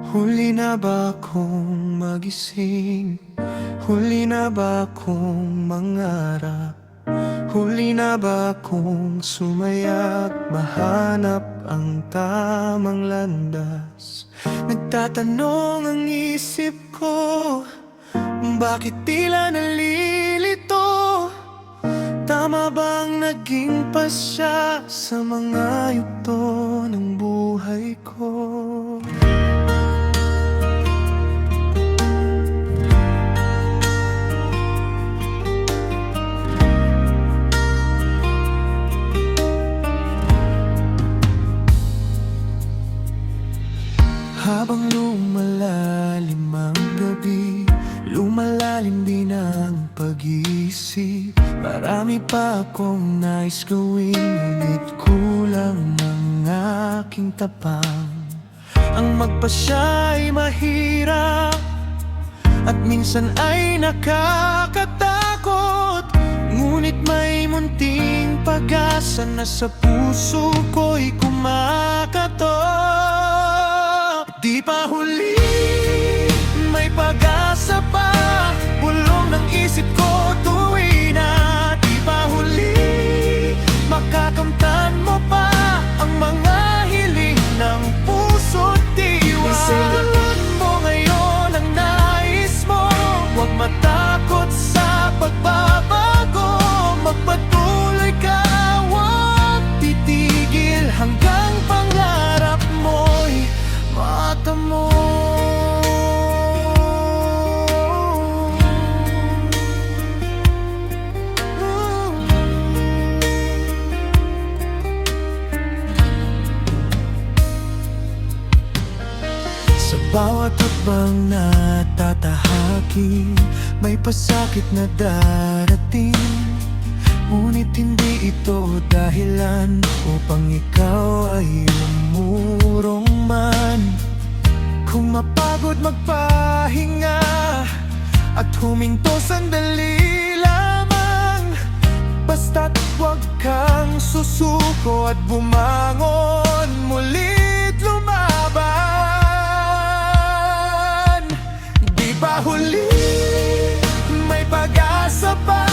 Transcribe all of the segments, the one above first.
Huli na ba akong magising? Huli na ba akong mangarap? Huli na ba akong sumaya at mahanap ang tamang landas? Nagtatanong ang isip ko, bakit tila nalilito? Tama bang naging pasya sa mga yugto ng buhay ko? Habang lumalalim ang gabi, lumalalim din ang pag-iisip. Marami pa akong nais gawin, ngunit kulang ang aking tapang. Ang magpasya ay mahirap, at minsan ay nakakatakot. Ngunit may munting pag-asa na sa puso ko'y kumakatok. Di pa huli, may pag-asa pa, bulong ng isip ko tuwi na. Di pa huli, makakamtan mo pa ang mga hiling ng puso't diwa. Isagot mo ngayon ang nais mo, huwag matakot sa pagbabago. Magpatuloy ka, huwag titigil hanggang pangarap mo'y matamo. Sa bawat hakbang na tatahakin, may pasakit na darating. Ngunit hindi ito dahilan upang ikaw ay umurong man. Kung mapagod magpahinga at huminto sandali lamang, basta't huwag kang susuko at bumangon, muli't lumaban. Di ba huli, may pag-asa pa,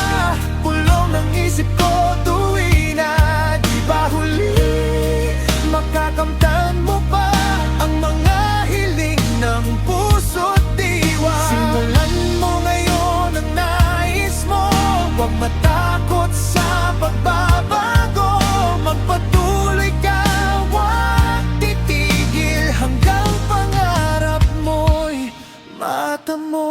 bulong ng isip ko tuwi na. Di ba huli, makakamtan mo pa ang mga hiling ng puso't diwa. Simulan mo ngayon ang nais mo, huwag matakot sa pagbabago. Magpatuloy ka, huwag titigil hanggang pangarap mo'y matamo.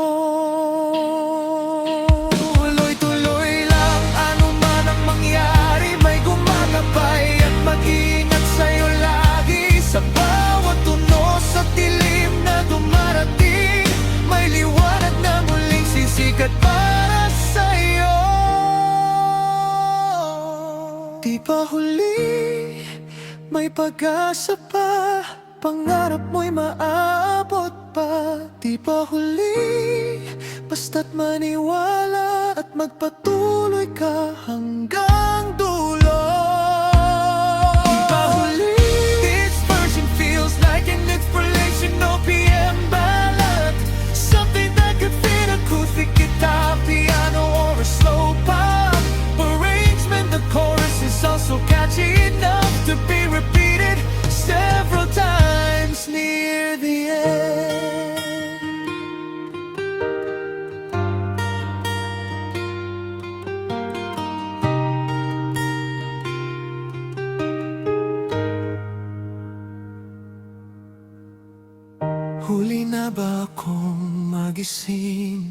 Tuloy-tuloy lang, ano man ang mangyari, may gumagabay at mag-ingat sa'yo lagi. Sa bawat tunos at dilim na dumarating, may liwanag na muling sisikat para sa'yo. Di ba huli, may pag-asa pa, pangarap mo'y maaabot pa. Di ba huli, basta't maniwala at magpatuloy ka hanggang dulo. Di ba huli, this version feels like an inspirational PM ballad, something that could fit acoustic guitar, piano, or a slow pop arrangement. The chorus is also catchy enough to be repeated several times near the end. Huli na ba akong magising?